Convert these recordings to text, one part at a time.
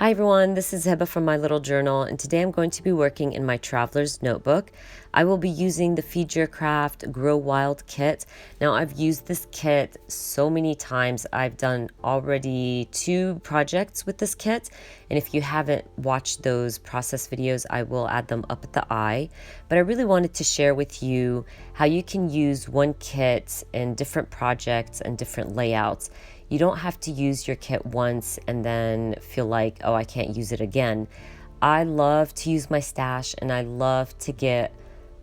Hi everyone, this is Heba from My Little Journal, and today I'm going to be working in my traveler's notebook. I will be using the Feed Your Craft Grow Wild kit. Now I've used this kit so many times. I've done already 2 projects with this kit, and if you haven't watched those process videos, I will add them up at the eye. But I really wanted to share with you how you can use one kit in different projects and different layouts. You don't have to use your kit once and then feel like, oh, I can't use it again. I love to use my stash and I love to get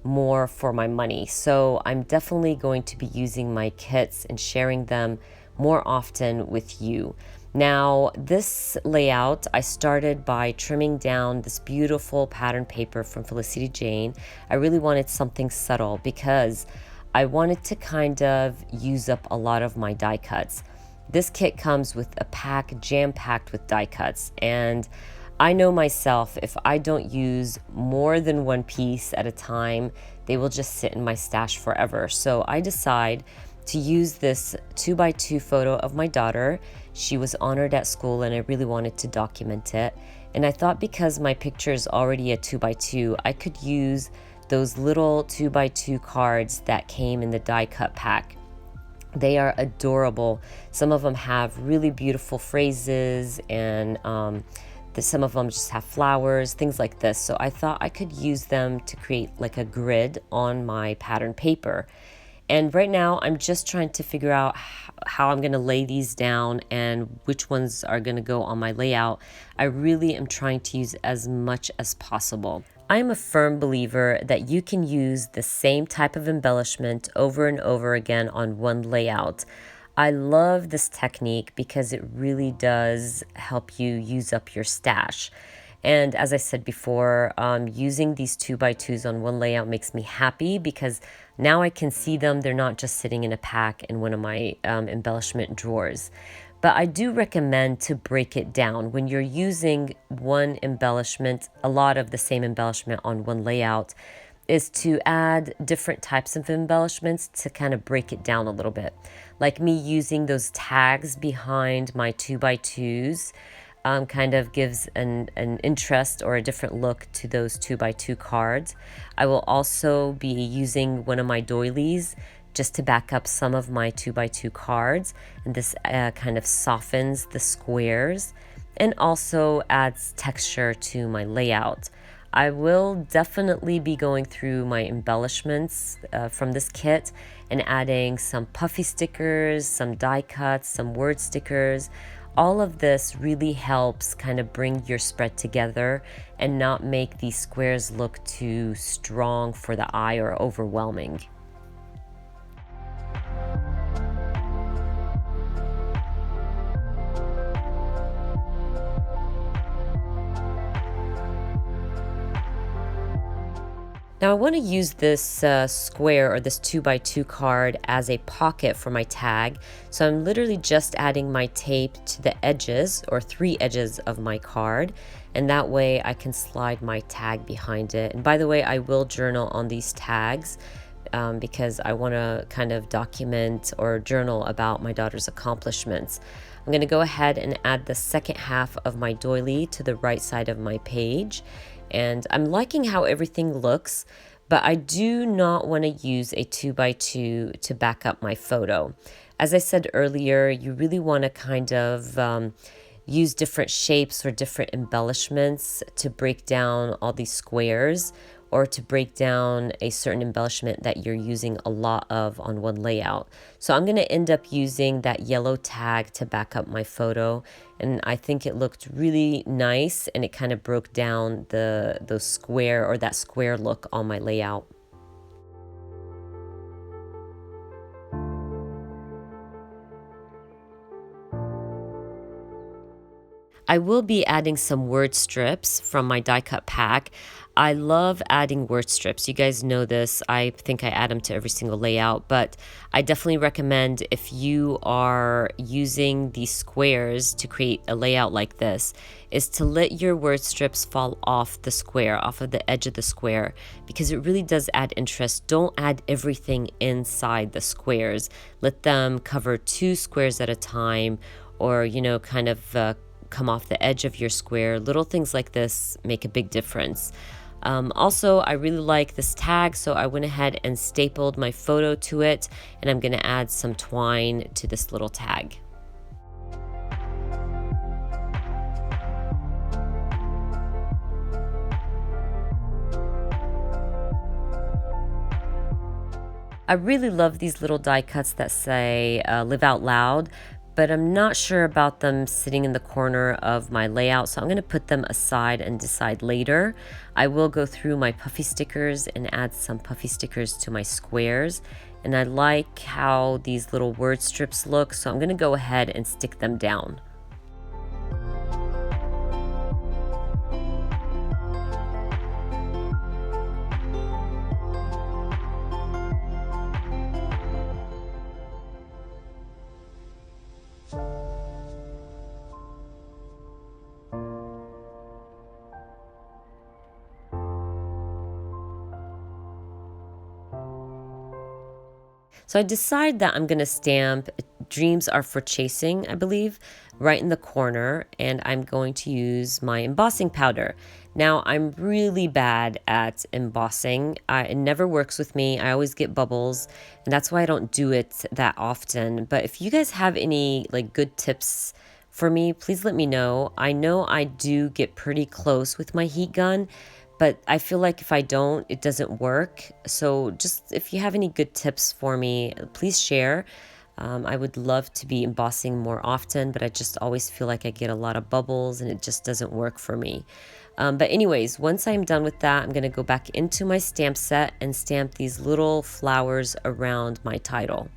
more for my money. So I'm definitely going to be using my kits and sharing them more often with you. Now, this layout, I started by trimming down this beautiful pattern paper from Felicity Jane. I really wanted something subtle because I wanted to kind of use up a lot of my die cuts. This kit comes with a pack jam-packed with die cuts, and I know myself, if I don't use more than one piece at a time, they will just sit in my stash forever. So I decide to use this 2x2 photo of my daughter. She was honored at school and I really wanted to document it. And I thought because my picture is already a 2x2, I could use those little 2x2 cards that came in the die cut pack. They are adorable. Some of them have really beautiful phrases and some of them just have flowers, things like this. So I thought I could use them to create like a grid on my pattern paper. And right now I'm just trying to figure out how I'm going to lay these down and which ones are going to go on my layout. I really am trying to use as much as possible. I am a firm believer that you can use the same type of embellishment over and over again on one layout. I love this technique because it really does help you use up your stash. And as I said before, using these 2x2s on one layout makes me happy because now I can see them. They're not just sitting in a pack in one of my embellishment drawers. But I do recommend to break it down. When you're using one embellishment, a lot of the same embellishment on one layout, is to add different types of embellishments to kind of break it down a little bit. Like me using those tags behind my 2x2s kind of gives an interest or a different look to those 2x2 cards. I will also be using one of my doilies just to back up some of my 2x2 cards, and this kind of softens the squares and also adds texture to my layout. I will definitely be going through my embellishments from this kit and adding some puffy stickers, some die cuts, some word stickers. All of this really helps kind of bring your spread together and not make these squares look too strong for the eye or overwhelming. Now I want to use this square or this 2x2 card as a pocket for my tag. So I'm literally just adding my tape to the edges or 3 edges of my card. And that way I can slide my tag behind it. And by the way, I will journal on these tags because I want to kind of document or journal about my daughter's accomplishments. I'm going to go ahead and add the second half of my doily to the right side of my page. And I'm liking how everything looks, but I do not want to use a 2x2 to back up my photo. As I said earlier, you really want to kind of use different shapes or different embellishments to break down all these squares or to break down a certain embellishment that you're using a lot of on one layout. So I'm going to end up using that yellow tag to back up my photo, and I think it looked really nice and it kind of broke down the square or that square look on my layout. I will be adding some word strips from my die cut pack. I love adding word strips. You guys know this. I think I add them to every single layout, but I definitely recommend if you are using these squares to create a layout like this, is to let your word strips fall off the square, off of the edge of the square, because it really does add interest. Don't add everything inside the squares. Let them cover 2 squares at a time, or, kind of come off the edge of your square. Little things like this make a big difference. Also, I really like this tag, so I went ahead and stapled my photo to it, and I'm going to add some twine to this little tag. I really love these little die cuts that say live out loud, but I'm not sure about them sitting in the corner of my layout, so I'm going to put them aside and decide later. I will go through my puffy stickers and add some puffy stickers to my squares, and I like how these little word strips look, so I'm going to go ahead and stick them down. So I decide that I'm going to stamp Dreams Are for Chasing, I believe, right in the corner, and I'm going to use my embossing powder. Now, I'm really bad at embossing. It never works with me. I always get bubbles, and that's why I don't do it that often. But if you guys have any good tips for me, please let me know. I know I do get pretty close with my heat gun, but I feel like if I don't, it doesn't work. So just if you have any good tips for me, please share. I would love to be embossing more often, but I just always feel like I get a lot of bubbles and it just doesn't work for me. But anyways, once I'm done with that, I'm gonna go back into my stamp set and stamp these little flowers around my title.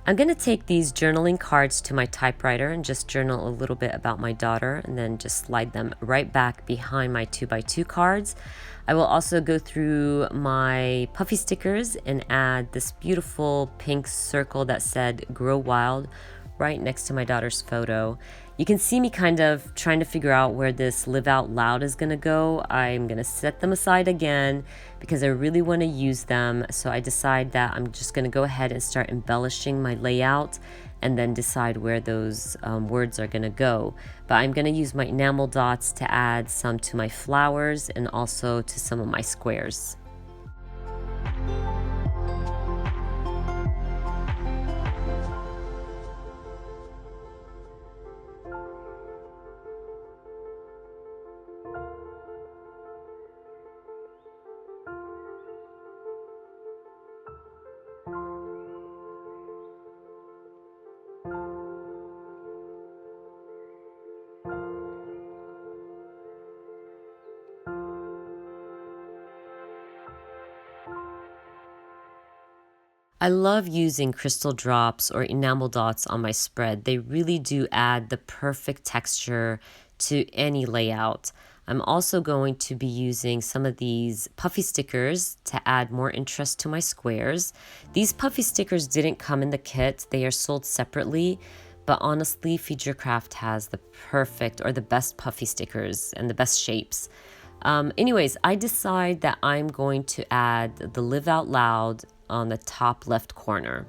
I'm going to take these journaling cards to my typewriter and just journal a little bit about my daughter and then just slide them right back behind my 2x2 cards. I will also go through my puffy stickers and add this beautiful pink circle that said Grow Wild right next to my daughter's photo. You can see me kind of trying to figure out where this live out loud is going to go. I'm going to set them aside again because I really want to use them. So I decide that I'm just going to go ahead and start embellishing my layout and then decide where those words are going to go. But I'm going to use my enamel dots to add some to my flowers and also to some of my squares. I love using crystal drops or enamel dots on my spread. They really do add the perfect texture to any layout. I'm also going to be using some of these puffy stickers to add more interest to my squares. These puffy stickers didn't come in the kit. They are sold separately, but honestly, Feed Your Craft has the perfect or the best puffy stickers and the best shapes. Anyways, I decide that I'm going to add the Live Out Loud on the top left corner.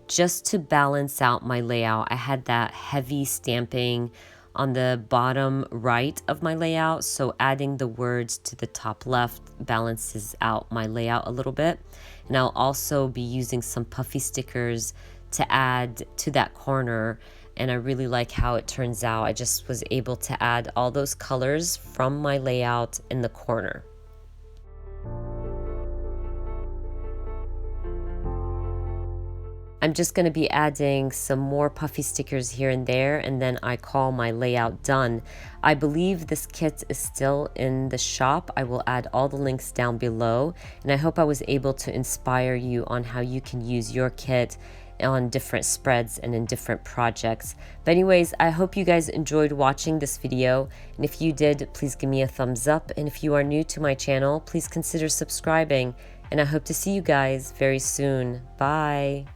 Just to balance out my layout, I had that heavy stamping on the bottom right of my layout, so adding the words to the top left balances out my layout a little bit. And I'll also be using some puffy stickers to add to that corner, and I really like how it turns out. I just was able to add all those colors from my layout in the corner. I'm just going to be adding some more puffy stickers here and there, and then I call my layout done. I believe this kit is still in the shop. I will add all the links down below, and I hope I was able to inspire you on how you can use your kit on different spreads and in different projects. But anyways, I hope you guys enjoyed watching this video, and if you did, please give me a thumbs up, and if you are new to my channel, please consider subscribing, and I hope to see you guys very soon. Bye!